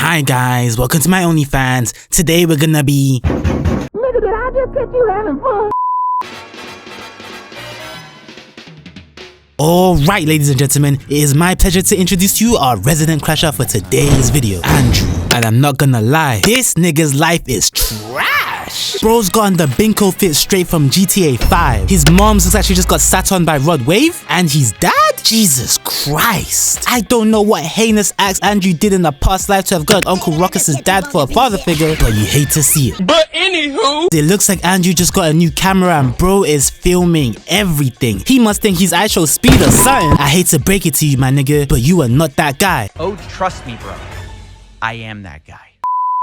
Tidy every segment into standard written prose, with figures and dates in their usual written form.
Hi guys, welcome to my OnlyFans. Today we're gonna be... Nigga, did I just catch you having fun? Alright ladies and gentlemen, it is my pleasure to introduce to you our resident crasher for today's video, Andrew. And I'm not gonna lie, this nigga's life is trash. Bro's gotten the Binko fit straight from GTA 5. His mom's looks like she just got sat on by Rod Wave. And his dad? Jesus Christ. I don't know what heinous acts Andrew did in a past life to have got Uncle Ruckus's dad for a father figure, but you hate to see it. But anywho, it looks like Andrew just got a new camera and bro is filming everything. He must think he's actual speed or something. I hate to break it to you, my nigga, but you are not that guy. oh, trust me, bro. I am that guy.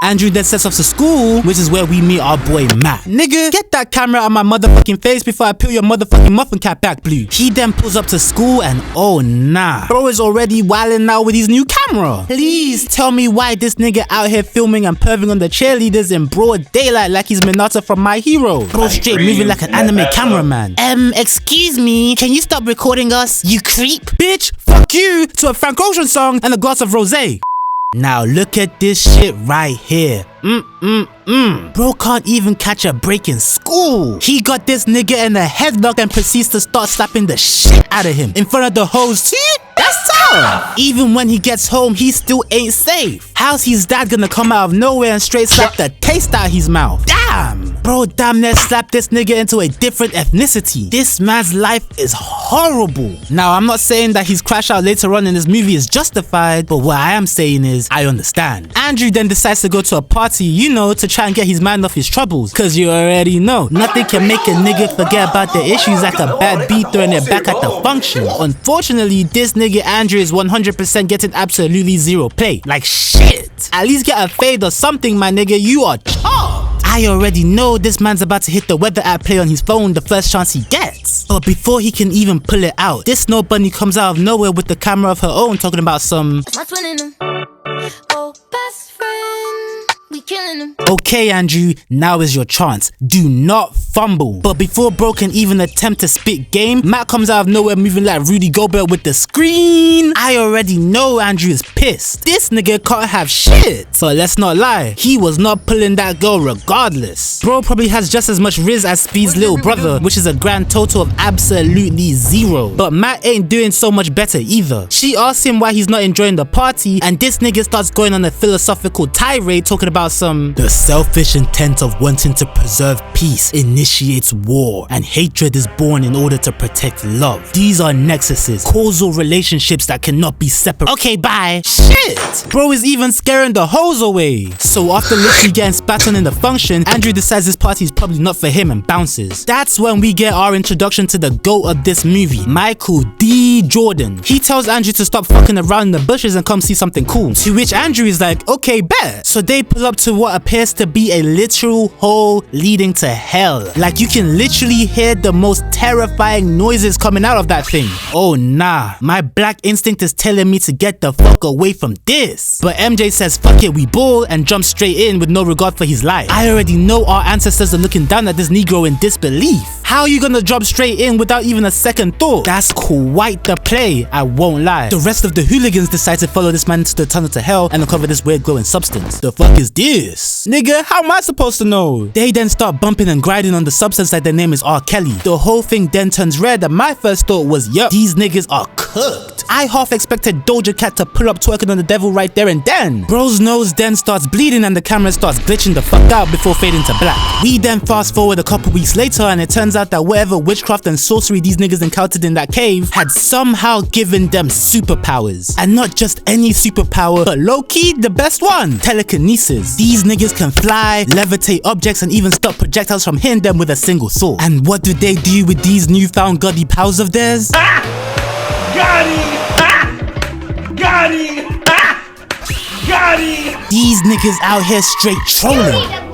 Andrew then sets off to school, which is where we meet our boy Matt. Nigga, get that camera out of my motherfucking face before I peel your motherfucking muffin cap back blue. He then pulls up to school and oh nah, bro is already wilding out with his new camera. Please tell me why this nigga out here filming and perving on the cheerleaders in broad daylight like he's Minato from My Hero. Bro straight moving like an anime cameraman. Excuse me, can you stop recording us, you creep? Bitch, fuck you to a Frank Ocean song and a glass of rosé. Now look at this shit right here. Bro can't even catch a break in school. He got this nigga in a headlock and proceeds to start slapping the shit out of him in front of the hoes. See? That's tough. Even when he gets home, he still ain't safe. How's his dad gonna come out of nowhere and straight slap the taste out his mouth? Damn! Bro damn near slapped this nigga into a different ethnicity. This man's life is horrible. Now, I'm not saying that his crash out later on in this movie is justified, but what I am saying is, I understand. Andrew then decides to go to a party, you know, to try and get his mind off his troubles. Cause you already know, nothing can make a nigga forget about the issues like a bad beat throwing it back at the function. Unfortunately, this nigga Andrew is 100% getting absolutely zero play. Like shit. At least get a fade or something, my nigga, you are chopped. I already know this man's about to hit the weather app play on his phone the first chance he gets. But before he can even pull it out, this snow bunny comes out of nowhere with the camera of her own talking about some... Oh, best friend, we killing him. Okay, Andrew, now is your chance. Do not fumble. But before bro can even attempt to spit game, Matt comes out of nowhere moving like Rudy Gobert with the screen. I already know Andrew is pissed. This nigga can't have shit. So let's not lie, he was not pulling that girl regardless. Bro probably has just as much riz as Speed's little brother, which is a grand total of absolutely zero. But Matt ain't doing so much better either. She asks him why he's not enjoying the party, and this nigga starts going on a philosophical tirade talking about some... The selfish intent of wanting to preserve peace initiates war, and hatred is born in order to protect love. These are nexuses, causal relationships that cannot be separate. Okay, bye. Shit! Bro is even scaring the hoes away. So after literally getting spat on in the function, Andrew decides this party is probably not for him and bounces. That's when we get our introduction to the GOAT of this movie, Michael D. Jordan. He tells Andrew to stop fucking around in the bushes and come see something cool. To which Andrew is like, okay, bet. So they pull up to what appears to be a literal hole leading to hell. Like you can literally hear the most terrifying noises coming out of that thing. Oh nah, my black instinct is telling me to get the fuck away from this. But MJ says fuck it, we ball, and jumps straight in with no regard for his life. I already know our ancestors are looking down at this Negro in disbelief. How are you gonna jump straight in without even a second thought? That's quite the play, I won't lie. The rest of the hooligans decide to follow this man into the tunnel to hell and uncover this weird glowing substance. The fuck is this? Nigga, how am I supposed to know? They then start bumping and grinding on the substance like their name is R. Kelly. The whole thing then turns red and my first thought was, yup, these niggas are cooked. I half expected Doja Cat to pull up twerking on the devil right there and then. Bro's nose then starts bleeding and the camera starts glitching the fuck out before fading to black. We then fast forward a couple weeks later and it turns out that whatever witchcraft and sorcery these niggas encountered in that cave had somehow given them superpowers. And not just any superpower, but low-key the best one, telekinesis. These niggas can fly, levitate objects, and even stop projectiles from hitting them with a single thought. And what do they do with these newfound godly powers of theirs? got him! Got him! Got him! These niggas out here straight trolling.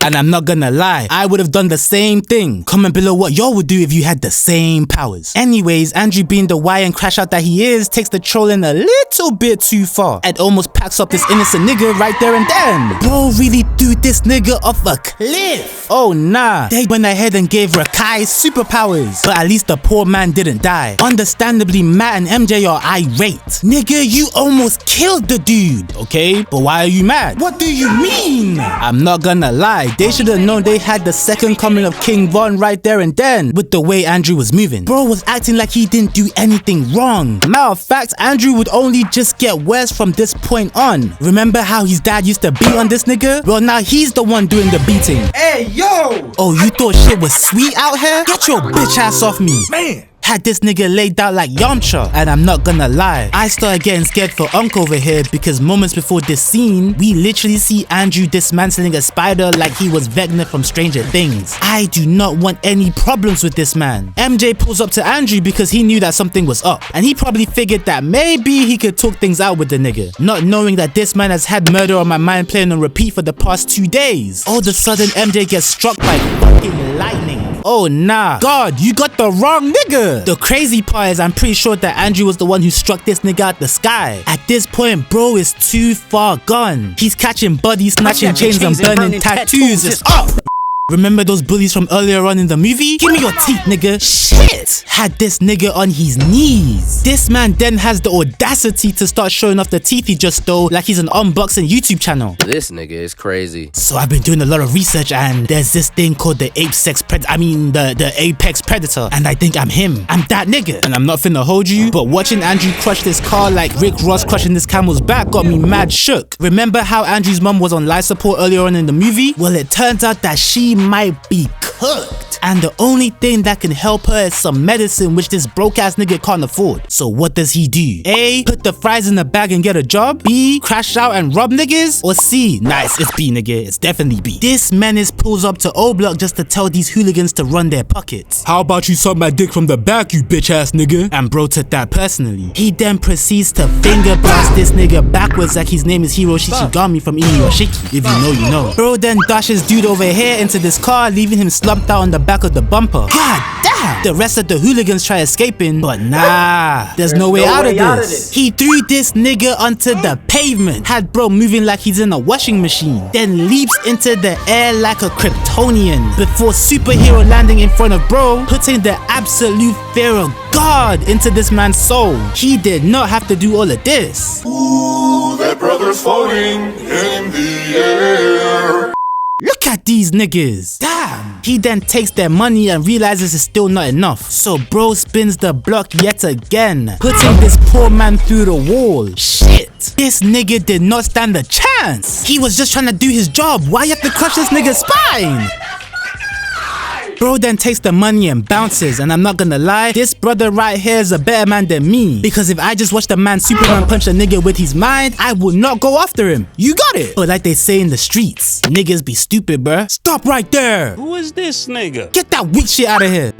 And I'm not gonna lie, I would have done the same thing. Comment below what y'all would do if you had the same powers. Anyways, Andrew being the why and crash out that he is, takes the trolling a little bit too far and almost packs up this innocent nigga right there and then. Bro really threw this nigga off a cliff. off? Oh nah, they went ahead and gave Rakai superpowers. But at least the poor man didn't die. Understandably, Matt and MJ are irate. Nigga, you almost killed the dude, okay? But why are you mad? What do you mean? I'm not gonna lie, they should have known they had the second coming of King Von right there and then with the way Andrew was moving. Bro was acting like he didn't do anything wrong. Matter of fact, Andrew would only just get worse from this point on. Remember how his dad used to beat on this nigga? Well, now he's the one doing the beating. Hey, yo! Oh, you thought shit was sweet out here? Get your bitch ass off me. Man! Had this nigga laid out like Yamcha. And I'm not gonna lie, I started getting scared for Unc over here because moments before this scene, we literally see Andrew dismantling a spider like he was Vecna from Stranger Things. I do not want any problems with this man. MJ pulls up to Andrew because he knew that something was up. And he probably figured that maybe he could talk things out with the nigga. Not knowing that this man has had murder on my mind playing on repeat for the past 2 days. All of a sudden, MJ gets struck by fucking lightning. Oh nah, God, you got the wrong nigga. The crazy part is I'm pretty sure that Andrew was the one who struck this nigga out the sky. At this point, bro is too far gone. He's catching bodies, snatching chains and burning tattoos. It's up! Remember those bullies from earlier on in the movie? Give me your teeth, nigga. Shit! Had this nigga on his knees. This man then has the audacity to start showing off the teeth he just stole like he's an unboxing YouTube channel. This nigga is crazy. So I've been doing a lot of research and there's this thing called the the apex predator, and I think I'm him. I'm that nigga. And I'm not finna hold you, but watching Andrew crush this car like Rick Ross crushing this camel's back got me mad shook. Remember how Andrew's mom was on life support earlier on in the movie? Well, it turns out that she might be cooked, and the only thing that can help her is some medicine which this broke ass nigga can't afford. So what does he do? A, put the fries in the bag and get a job? B, crash out and rob niggas? Or C, nice, it's B nigga, it's definitely B. This menace pulls up to O Block just to tell these hooligans to run their pockets. How about you suck my dick from the back, you bitch ass nigga? And bro took that personally. He then proceeds to finger blast this nigga backwards like his name is Hiro Shishigami from Inuyashiki. If you know, you know. Bro then dashes dude over here into this car, leaving him slumped out on the back of the bumper. God damn! The rest of the hooligans try escaping, but nah, there's no way out of this. He threw this nigga onto the pavement, had bro moving like he's in a washing machine, then leaps into the air like a Kryptonian before superhero landing in front of bro, putting the absolute fear of God into this man's soul. He did not have to do all of this. Ooh, that brother's floating in the air. Look at these niggas. Damn. He then takes their money and realizes it's still not enough. So bro spins the block yet again, putting this poor man through the wall. Shit. This nigga did not stand a chance. He was just trying to do his job. Why you have to crush this nigga's spine? Bro then takes the money and bounces, and I'm not gonna lie, this brother right here is a better man than me, because if I just watch the man Superman punch a nigga with his mind, I will not go after him. You got it. But like they say in the streets, niggas be stupid, bruh. Stop right there. Who is this nigga? Get that weak shit out of here.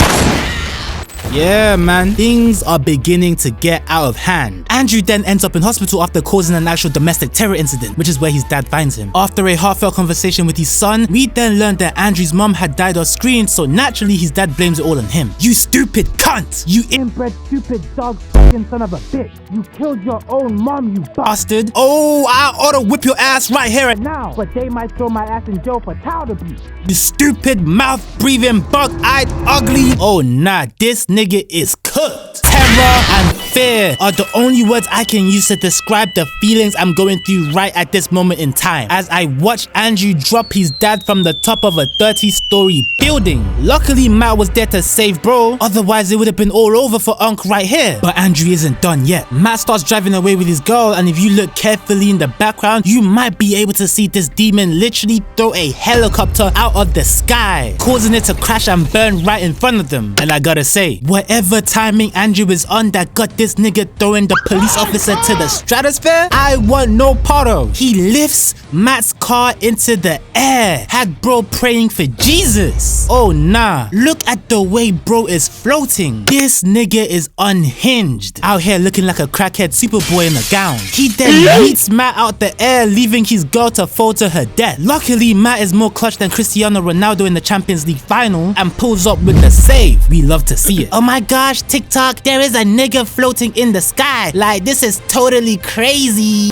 Yeah, man, things are beginning to get out of hand. Andrew then ends up in hospital after causing an actual domestic terror incident, which is where his dad finds him. After a heartfelt conversation with his son, we then learned that Andrew's mom had died off screen, so naturally his dad blames it all on him. You stupid cunt! You inbred stupid dog fucking son of a bitch! You killed your own mom, you bastard! Oh, I oughta whip your ass right here and now, but they might throw my ass in jail for child abuse. You stupid mouth-breathing, bug-eyed, ugly. Oh nah, this nigga is cooked. Terror and fear are the only words I can use to describe the feelings I'm going through right at this moment in time, as I watch Andrew drop his dad from the top of a 30-story building. Luckily, Matt was there to save bro, otherwise it would have been all over for Unc right here. But Andrew isn't done yet. Matt starts driving away with his girl, and if you look carefully in the background, you might be able to see this demon literally throw a helicopter out of the sky, causing it to crash and burn right in front of them. And I gotta say, whatever timing Andrew is on that got this nigga throwing the police officer to the stratosphere, I want no part of. He lifts Matt's car into the air, had bro praying for Jesus. Oh nah, look at the way bro is floating. This nigga is unhinged, out here looking like a crackhead Superboy in a gown. He then yeets Matt out the air, leaving his girl to fall to her death. Luckily, Matt is more clutch than Cristiano Ronaldo in the Champions League final and pulls up with the save. We love to see it. Oh my gosh, TikTok, there is a nigga floating in the sky. Like, this is totally crazy.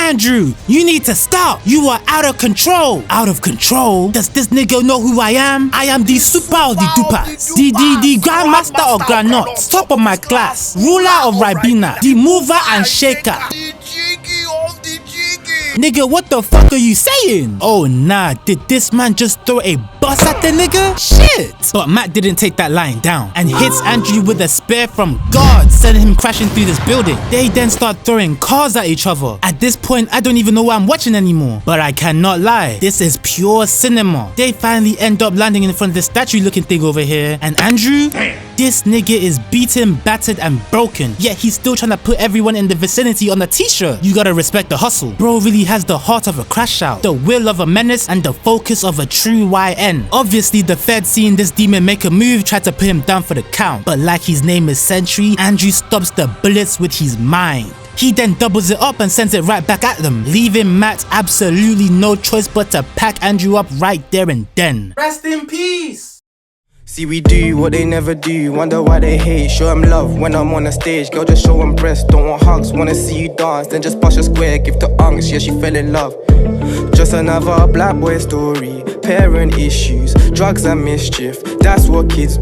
Andrew, you need to stop. You are out of control. Out of control? Does this nigga know who I am? I am the super or the dupas. The grandmaster of Granot. Top of my class. Ruler of Ribena. The mover and shaker. Nigga, what the fuck are you saying? Oh nah, did this man just throw a bus at the nigga? Shit! But Matt didn't take that lying down and hits Andrew with a spear from God, sending him crashing through this building. They then start throwing cars at each other. At this point, I don't even know what I'm watching anymore. But I cannot lie, this is pure cinema. They finally end up landing in front of the statue looking thing over here, and Andrew, this nigga is beaten, battered and broken, yet he's still trying to put everyone in the vicinity on a t-shirt. You gotta respect the hustle. Bro really has the heart of a crash out, the will of a menace and the focus of a true YN. Obviously the Fed seeing this demon make a move tried to put him down for the count, but like his name is Sentry, Andrew stops the bullets with his mind. He then doubles it up and sends it right back at them, leaving Matt absolutely no choice but to pack Andrew up right there and then. Rest in peace. See, we do what they never do, wonder why they hate. Show them love when I'm on the stage, girl just show them breasts. Don't want hugs, wanna see you dance, then just bust a square, give the unks, yeah she fell in love. Just another black boy story, parent issues, drugs and mischief, that's what kids do.